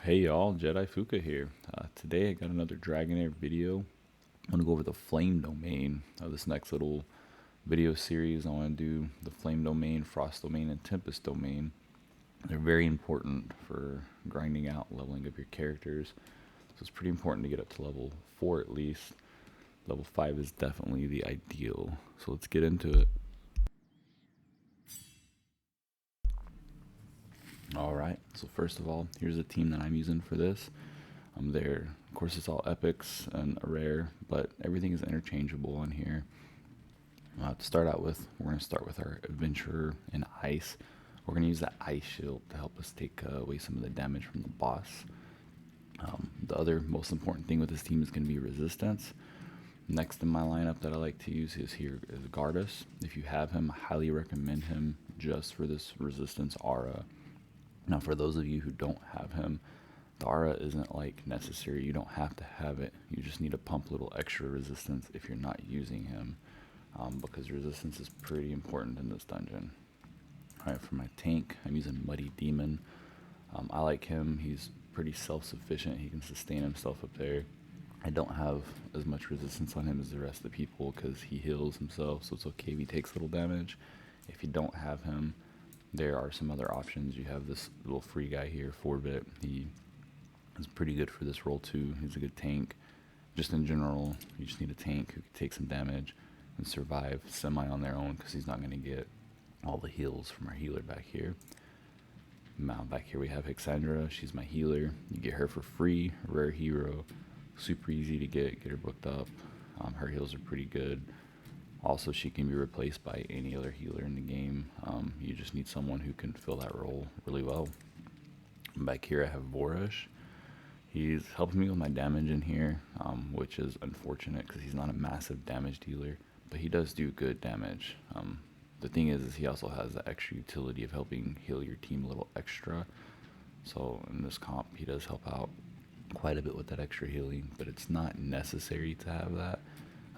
Hey y'all, Jedi Fuka here. Today I got another Dragonheir video. I'm gonna go over the flame domain of this next little video series. I want to do the flame domain, frost domain, and tempest domain. They're very important for grinding out, leveling up your characters. So it's pretty important to get up to level 4 at least. Level 5 is definitely the ideal. So let's get into it. Alright, so first of all, here's the team that I'm using for this. I'm there. Of course, it's all epics and a rare, but everything is interchangeable on here. To start out with, we're going to start with our adventurer in ice. We're going to use that ice shield to help us take away some of the damage from the boss. The other most important thing with this team is going to be resistance. Next in my lineup that I like to use is Gardas. If you have him, I highly recommend him just for this resistance aura. Now, for those of you who don't have him, the aura isn't like necessary. You don't have to have it. You just need to pump a little extra resistance if you're not using him, because resistance is pretty important in this dungeon. Alright, for my tank, I'm using Muddy Demon. I like him. He's pretty self-sufficient. He can sustain himself up there. I don't have as much resistance on him as the rest of the people because he heals himself, so it's okay if he takes little damage. If you don't have him, there are some other options. You have this little free guy here, 4-bit. He is pretty good for this role too. He's a good tank. Just in general, you just need a tank who can take some damage and survive semi on their own because he's not going to get all the heals from our healer back here. Now back here we have Hexandra. She's my healer. You get her for free, rare hero, super easy to get her booked up. Her heals are pretty good. Also, she can be replaced by any other healer in the game. You just need someone who can fill that role really well. Back here I have Vorash. He's helping me with my damage in here, which is unfortunate because he's not a massive damage dealer, but he does do good damage. The thing is he also has the extra utility of helping heal your team a little extra. So in this comp, he does help out quite a bit with that extra healing, but it's not necessary to have that.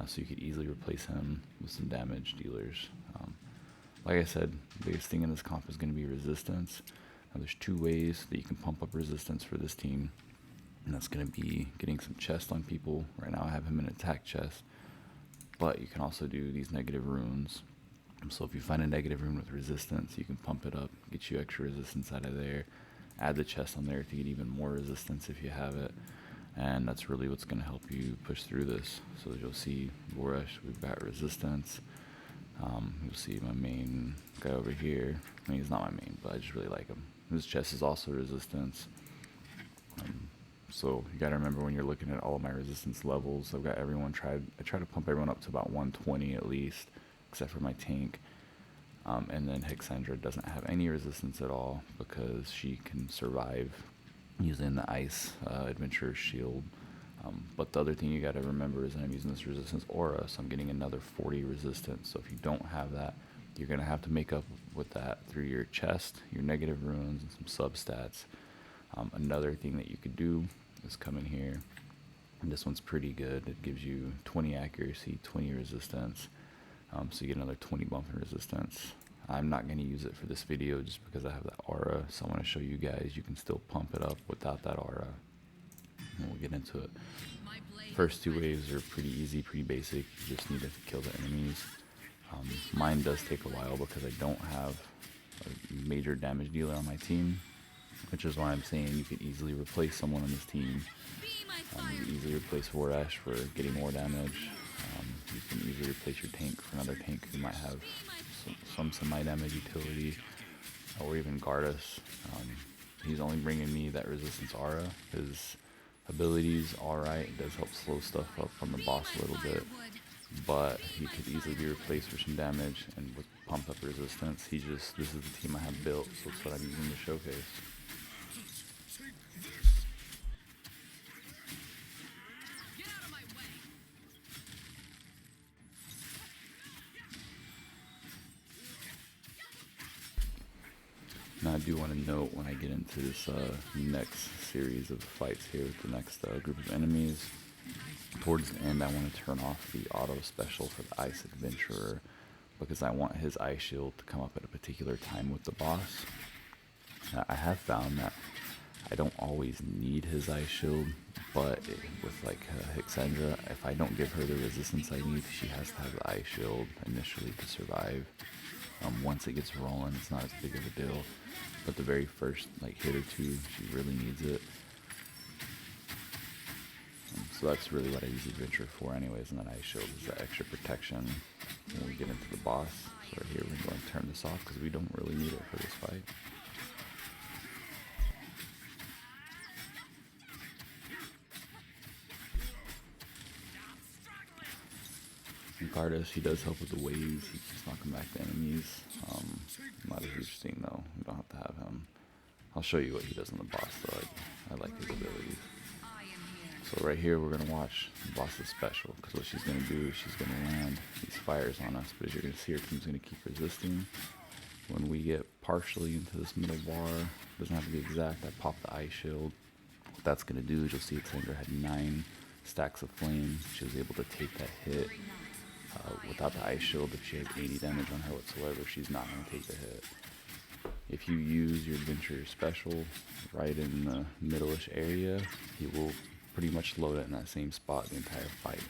So you could easily replace him with some damage dealers. Like I said, the biggest thing in this comp is going to be resistance. Now there's two ways that you can pump up resistance for this team, and that's going to be getting some chest on people. Right now I have him in attack chest, but you can also do these negative runes. So if you find a negative rune with resistance, you can pump it up, get you extra resistance out of there, add the chest on there to get even more resistance if you have it, and that's really what's going to help you push through this. So you'll see Vorash, we've got resistance. You'll see my main guy over here. I mean, he's not my main, but I just really like him. His chest is also resistance. So you gotta remember when you're looking at all of my resistance levels, I've got everyone I try to pump everyone up to about 120 at least, except for my tank. And then Hexandra doesn't have any resistance at all because she can survive using the ice adventure shield. But the other thing you gotta remember is that I'm using this resistance aura, so I'm getting another 40 resistance. So if you don't have that, you're gonna have to make up with that through your chest, your negative runes, and some substats. Another thing that you could do is come in here, and this one's pretty good. It gives you 20 accuracy, 20 resistance, so you get another 20 bump in resistance. I'm not going to use it for this video just because I have that aura, so I want to show you guys you can still pump it up without that aura, and we'll get into it. First two waves are pretty easy, pretty basic. You just need to kill the enemies. Mine does take a while because I don't have a major damage dealer on my team, which is why I'm saying you could easily replace someone on this team. You can easily replace Vorash for getting more damage. You can easily replace your tank for another tank who might have some semi-damage utility, or even Gardas. He's only bringing me that resistance aura. His abilities alright, it does help slow stuff up on the boss a little bit, but he could easily be replaced for some damage and with pump up resistance. This is the team I have built, so it's what I'm using to showcase. Now I do want to note when I get into this next series of fights here with the next group of enemies, towards the end I want to turn off the auto special for the Ice Adventurer because I want his ice shield to come up at a particular time with the boss. I have found that I don't always need his ice shield, but with like Hixandra, if I don't give her the resistance I need, she has to have the ice shield initially to survive. Once it gets rolling, it's not as big of a deal, but the very first like hit or two, she really needs it. So that's really what I use Adventure for anyways, and then Ice Shield is the extra protection when we get into the boss. So right here we're going to turn this off because we don't really need it for this fight. And Cardus, he does help with the waves, he keeps knocking back the enemies. Not a huge thing though, we don't have to have him. I'll show you what he does on the boss though, I like his abilities. So right here we're going to watch the boss's special, because what she's going to do is she's going to land these fires on us, but as you're going to see, her team's going to keep resisting. When we get partially into this middle bar, doesn't have to be exact, I pop the ice shield. What that's going to do is you'll see Xander had 9 stacks of flame. She was able to take that hit. Without the ice shield, if she has 80 damage on her whatsoever, she's not going to take the hit. If you use your adventure special right in the middle-ish area, he will pretty much load it in that same spot the entire fight.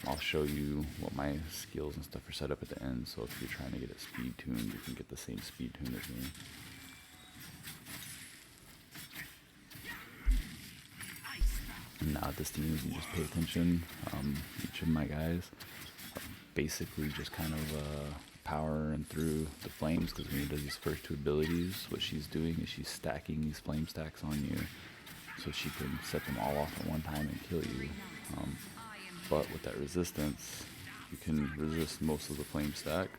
I'll show you what my skills and stuff are set up at the end, so if you're trying to get it speed tuned, you can get the same speed tune as me. Now at this team, you just pay attention. Each of my guys basically just kind of powering through the flames, because when he does these first 2 abilities, what she's doing is she's stacking these flame stacks on you, so she can set them all off at one time and kill you. But with that resistance, you can resist most of the flame stack.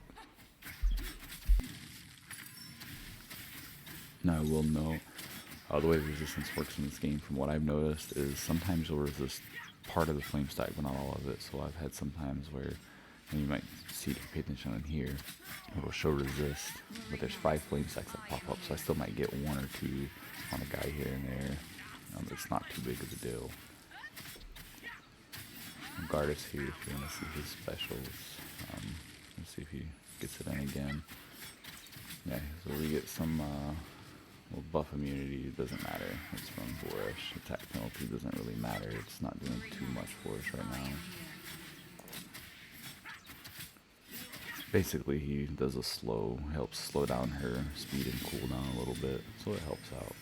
Now I will note, the way the resistance works in this game, from what I've noticed, is sometimes you'll resist part of the flame stack, but not all of it. So I've had some times where, and you might see if you pay attention on here, it'll show resist, but there's 5 flame stacks that pop up, so I still might get 1 or 2 on a guy here and there. It's not too big of a deal. Gardas here if you want to see his specials. Let's see if he gets it in again. Yeah, so we get some little buff immunity. It doesn't matter. It's from Boorish. Attack penalty doesn't really matter. It's not doing too much for us right now. Basically, he does helps slow down her speed and cooldown a little bit, so it helps out.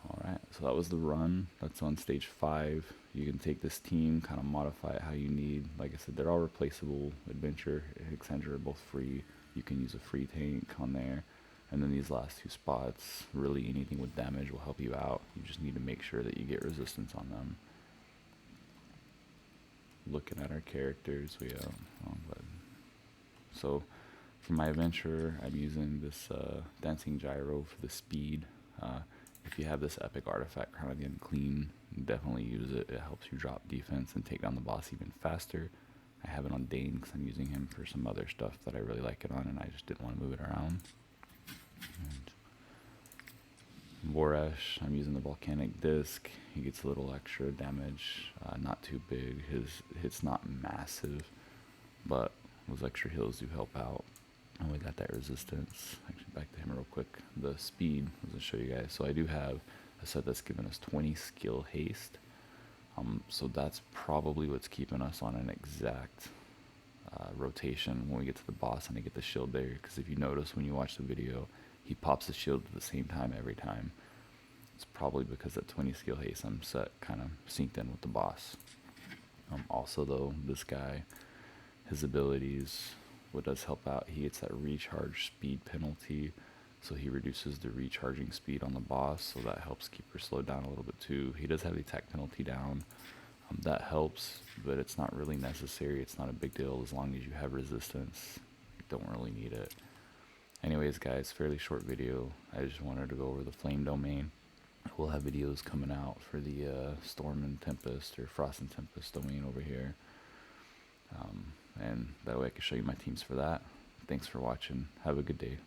Alright, so that was the run. That's on stage 5. You can take this team, kind of modify it how you need. Like I said, they're all replaceable. Adventure, Hixandra are both free. You can use a free tank on there. And then these last 2 spots, really anything with damage will help you out. You just need to make sure that you get resistance on them. Looking at our characters, we have... So, for my adventure, I'm using this dancing gyro for the speed. If you have this epic artifact, Crown of the Unclean, definitely use it. It helps you drop defense and take down the boss even faster. I have it on Dane because I'm using him for some other stuff that I really like it on, and I just didn't want to move it around. And Boresh, I'm using the Volcanic Disc. He gets a little extra damage, not too big. His hit's not massive, but those extra heals do help out. And we got that resistance. Actually, back to him real quick. The speed, I'm going to show you guys. So I do have a set that's giving us 20 skill haste. So that's probably what's keeping us on an exact rotation when we get to the boss and I get the shield there. Because if you notice when you watch the video, he pops the shield at the same time every time. It's probably because at 20 skill haste I'm set kind of synced in with the boss. Also though, this guy, his abilities, what does help out, he gets that recharge speed penalty, so he reduces the recharging speed on the boss, so that helps keep her slowed down a little bit too. He does have the attack penalty down, that helps, but it's not really necessary. It's not a big deal as long as you have resistance. You don't really need it. Anyways guys, fairly short video. I just wanted to go over the flame domain. We'll have videos coming out for the Storm and Tempest, or Frost and Tempest domain over here. And that way I can show you my teams for that. Thanks for watching. Have a good day.